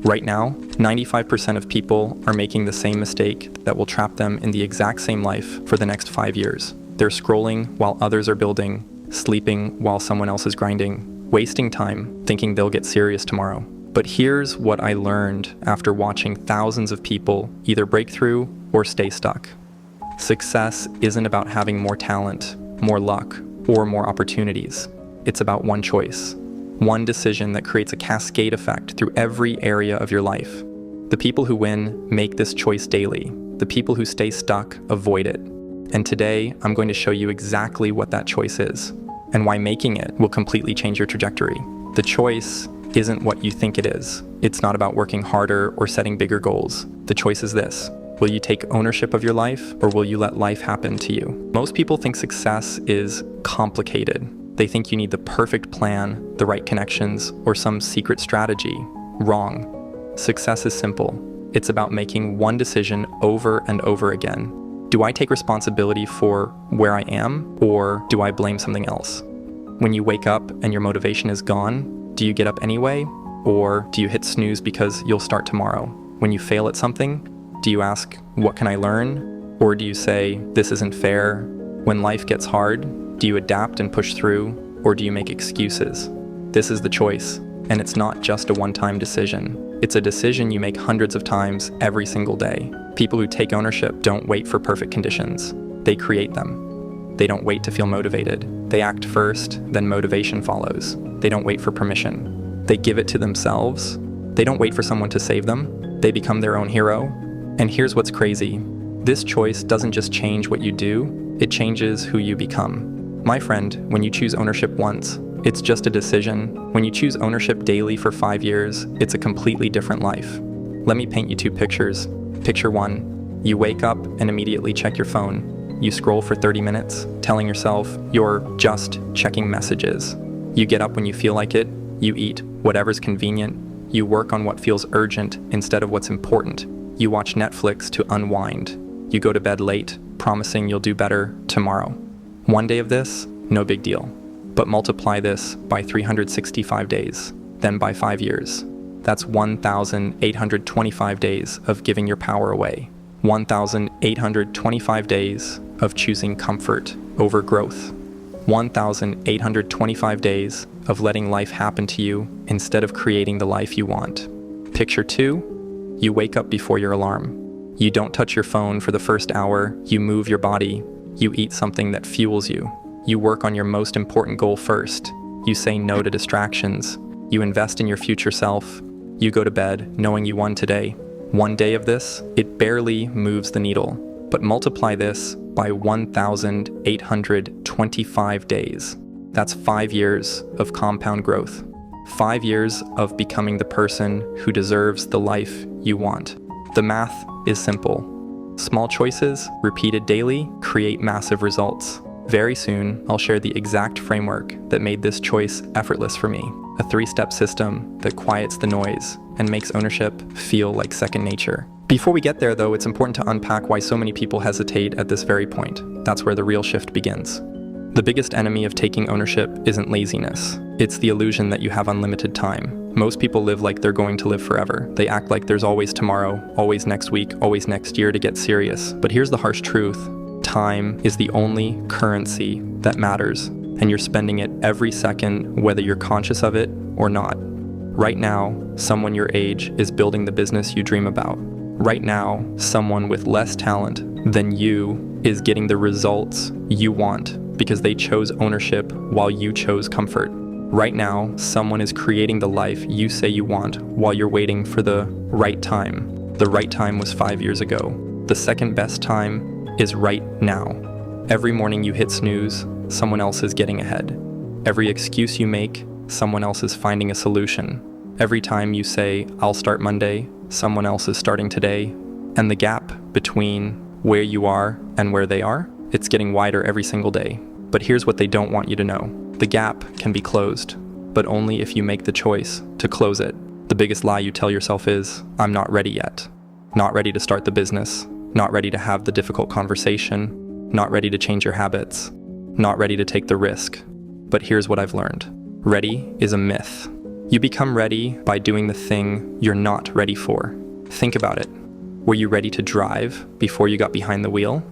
Right now, 95% of people are making the same mistake that will trap them in the exact same life for the next 5 years. They're scrolling while others are building, sleeping while someone else is grinding, wasting time thinking they'll get serious tomorrow. But here's what I learned after watching thousands of people either break through or stay stuck. Success isn't about having more talent, more luck, or more opportunities. It's about one choice. One decision that creates a cascade effect through every area of your life. The people who win make this choice daily. The people who stay stuck avoid it. And today, I'm going to show you exactly what that choice is, and why making it will completely change your trajectory. The choice isn't what you think it is. It's not about working harder or setting bigger goals. The choice is this. Will you take ownership of your life, or will you let life happen to you? Most people think success is complicated. They think you need the perfect plan, the right connections, or some secret strategy. Wrong. Success is simple. It's about making one decision over and over again. Do I take responsibility for where I am, or do I blame something else? When you wake up and your motivation is gone, do you get up anyway, or do you hit snooze because you'll start tomorrow? When you fail at something, do you ask, what can I learn? Or do you say, this isn't fair? When life gets hard, do you adapt and push through, or do you make excuses? This is the choice, and it's not just a one-time decision. It's a decision you make hundreds of times every single day. People who take ownership don't wait for perfect conditions. They create them. They don't wait to feel motivated. They act first, then motivation follows. They don't wait for permission. They give it to themselves. They don't wait for someone to save them. They become their own hero. And here's what's crazy. This choice doesn't just change what you do, it changes who you become. My friend, when you choose ownership once, it's just a decision. When you choose ownership daily for 5 years, it's a completely different life. Let me paint you 2 pictures. Picture 1, you wake up and immediately check your phone. You scroll for 30 minutes, telling yourself you're just checking messages. You get up when you feel like it, you eat whatever's convenient, you work on what feels urgent instead of what's important. You watch Netflix to unwind. You go to bed late, promising you'll do better tomorrow. One day of this, no big deal. But multiply this by 365 days, then by 5 years. That's 1,825 days of giving your power away. 1,825 days of choosing comfort over growth. 1,825 days of letting life happen to you instead of creating the life you want. Picture 2, you wake up before your alarm. You don't touch your phone for the first hour, you move your body. You eat something that fuels you. You work on your most important goal first. You say no to distractions. You invest in your future self. You go to bed knowing you won today. One day of this, it barely moves the needle. But multiply this by 1,825 days. That's 5 years of compound growth. 5 years of becoming the person who deserves the life you want. The math is simple. Small choices, repeated daily, create massive results. Very soon, I'll share the exact framework that made this choice effortless for me. A 3-step system that quiets the noise and makes ownership feel like second nature. Before we get there though, it's important to unpack why so many people hesitate at this very point. That's where the real shift begins. The biggest enemy of taking ownership isn't laziness. It's the illusion that you have unlimited time. Most people live like they're going to live forever. They act like there's always tomorrow, always next week, always next year to get serious. But here's the harsh truth. Time is the only currency that matters, and you're spending it every second, whether you're conscious of it or not. Right now, someone your age is building the business you dream about. Right now, someone with less talent than you is getting the results you want because they chose ownership while you chose comfort. Right now, someone is creating the life you say you want while you're waiting for the right time. The right time was 5 years ago. The second best time is right now. Every morning you hit snooze, someone else is getting ahead. Every excuse you make, someone else is finding a solution. Every time you say, I'll start Monday, someone else is starting today. And the gap between where you are and where they are, it's getting wider every single day. But here's what they don't want you to know. The gap can be closed, but only if you make the choice to close it. The biggest lie you tell yourself is, I'm not ready yet. Not ready to start the business. Not ready to have the difficult conversation. Not ready to change your habits. Not ready to take the risk. But here's what I've learned. Ready is a myth. You become ready by doing the thing you're not ready for. Think about it. Were you ready to drive before you got behind the wheel?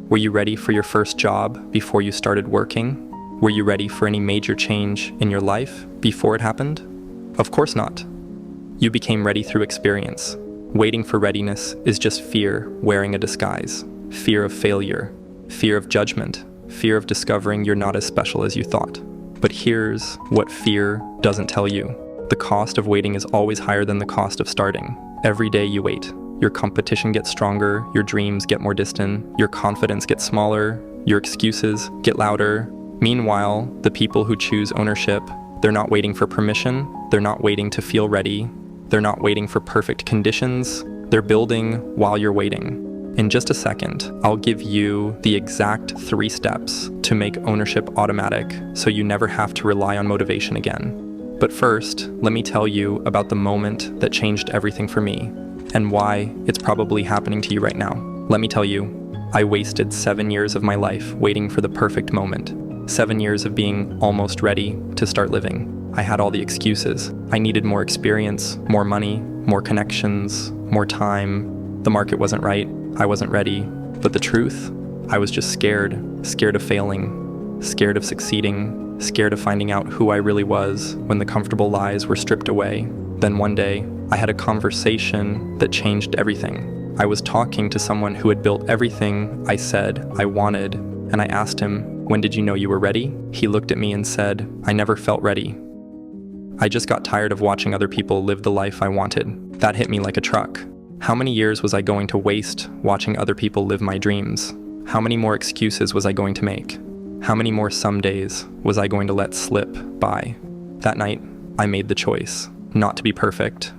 Were you ready for your first job before you started working? Were you ready for any major change in your life before it happened? Of course not. You became ready through experience. Waiting for readiness is just fear wearing a disguise. Fear of failure, fear of judgment, fear of discovering you're not as special as you thought. But here's what fear doesn't tell you. The cost of waiting is always higher than the cost of starting. Every day you wait, your competition gets stronger, your dreams get more distant, your confidence gets smaller, your excuses get louder. Meanwhile, the people who choose ownership, they're not waiting for permission, they're not waiting to feel ready, they're not waiting for perfect conditions, they're building while you're waiting. In just a second, I'll give you the exact 3 steps to make ownership automatic so you never have to rely on motivation again. But first, let me tell you about the moment that changed everything for me and why it's probably happening to you right now. Let me tell you, I wasted 7 years of my life waiting for the perfect moment. 7 years of being almost ready to start living. I had all the excuses. I needed more experience, more money, more connections, more time. The market wasn't right. I wasn't ready. But the truth, I was just scared of failing, scared of succeeding, scared of finding out who I really was when the comfortable lies were stripped away. Then one day, I had a conversation that changed everything. I was talking to someone who had built everything I said I wanted, and I asked him, "When did you know you were ready?" He looked at me and said, "I never felt ready. I just got tired of watching other people live the life I wanted." That hit me like a truck. How many years was I going to waste watching other people live my dreams? How many more excuses was I going to make? How many more some days was I going to let slip by? That night, I made the choice not to be perfect,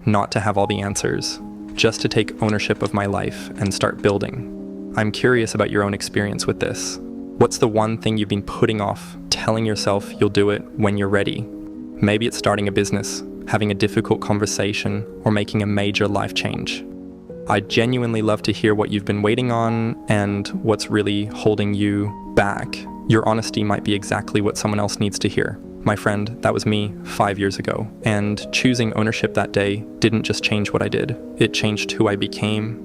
not to have all the answers, just to take ownership of my life and start building. I'm curious about your own experience with this. What's the one thing you've been putting off, telling yourself you'll do it when you're ready? Maybe it's starting a business, having a difficult conversation, or making a major life change. I'd genuinely love to hear what you've been waiting on and what's really holding you back. Your honesty might be exactly what someone else needs to hear. My friend, that was me 5 years ago. And choosing ownership that day didn't just change what I did, it changed who I became.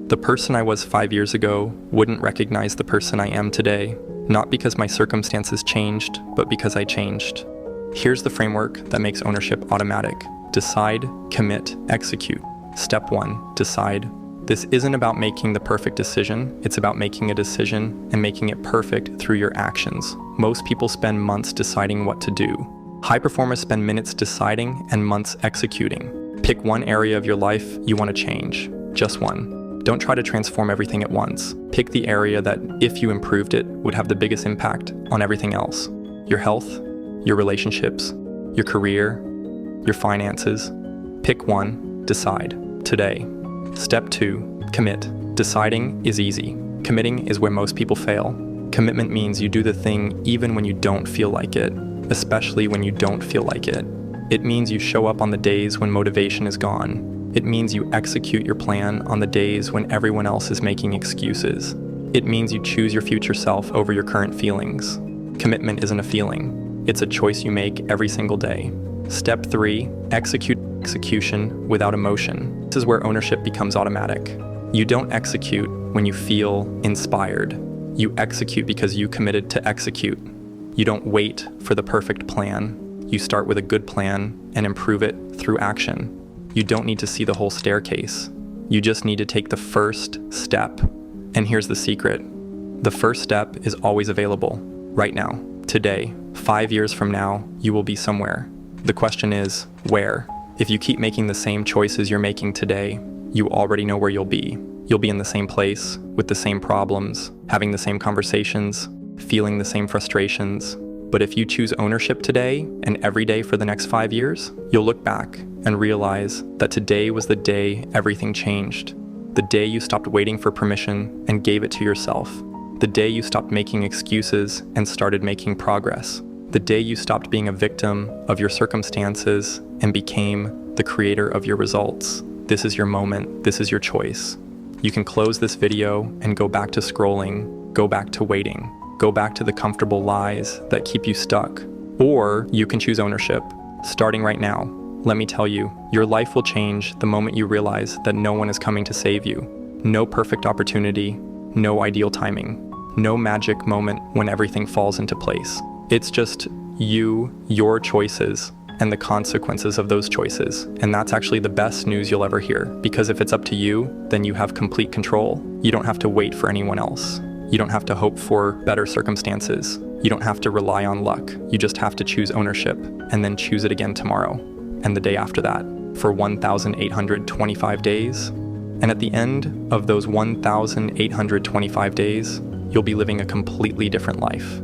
The person I was 5 years ago wouldn't recognize the person I am today, not because my circumstances changed, but because I changed. Here's the framework that makes ownership automatic. Decide, commit, execute. Step 1, decide. This isn't about making the perfect decision, it's about making a decision and making it perfect through your actions. Most people spend months deciding what to do. High performers spend minutes deciding and months executing. Pick one area of your life you want to change, just one. Don't try to transform everything at once. Pick the area that, if you improved it, would have the biggest impact on everything else. Your health, your relationships, your career, your finances. Pick one, decide, today. Step 2, commit. Deciding is easy. Committing is where most people fail. Commitment means you do the thing even when you don't feel like it, especially when you don't feel like it. It means you show up on the days when motivation is gone. It means you execute your plan on the days when everyone else is making excuses. It means you choose your future self over your current feelings. Commitment isn't a feeling. It's a choice you make every single day. Step 3, execution without emotion. This is where ownership becomes automatic. You don't execute when you feel inspired. You execute because you committed to execute. You don't wait for the perfect plan. You start with a good plan and improve it through action. You don't need to see the whole staircase. You just need to take the first step. And here's the secret. The first step is always available, right now, today. 5 years from now, you will be somewhere. The question is, where? If you keep making the same choices you're making today, you already know where you'll be. You'll be in the same place, with the same problems, having the same conversations, feeling the same frustrations. But if you choose ownership today and every day for the next 5 years, you'll look back and realize that today was the day everything changed. The day you stopped waiting for permission and gave it to yourself. The day you stopped making excuses and started making progress. The day you stopped being a victim of your circumstances and became the creator of your results. This is your moment. This is your choice. You can close this video and go back to scrolling, go back to waiting, go back to the comfortable lies that keep you stuck. Or you can choose ownership. Starting right now, let me tell you, your life will change the moment you realize that no one is coming to save you. No perfect opportunity, no ideal timing, no magic moment when everything falls into place. It's just you, your choices, and the consequences of those choices. And that's actually the best news you'll ever hear, because if it's up to you, then you have complete control. You don't have to wait for anyone else. You don't have to hope for better circumstances. You don't have to rely on luck. You just have to choose ownership and then choose it again tomorrow and the day after that for 1,825 days. And at the end of those 1,825 days, you'll be living a completely different life.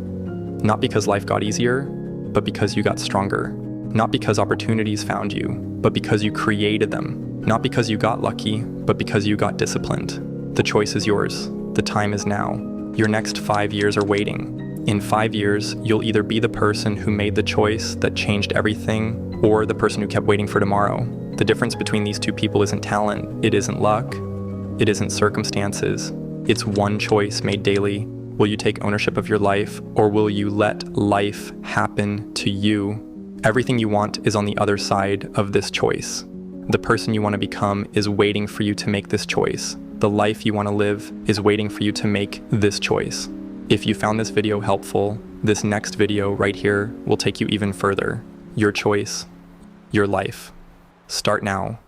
Not because life got easier, but because you got stronger. Not because opportunities found you, but because you created them. Not because you got lucky, but because you got disciplined. The choice is yours. The time is now. Your next 5 years are waiting. In 5 years, you'll either be the person who made the choice that changed everything, or the person who kept waiting for tomorrow. The difference between these two people isn't talent, it isn't luck, it isn't circumstances. It's one choice made daily. Will you take ownership of your life, or will you let life happen to you? Everything you want is on the other side of this choice. The person you want to become is waiting for you to make this choice. The life you want to live is waiting for you to make this choice. If you found this video helpful, this next video right here will take you even further. Your choice, your life. Start now.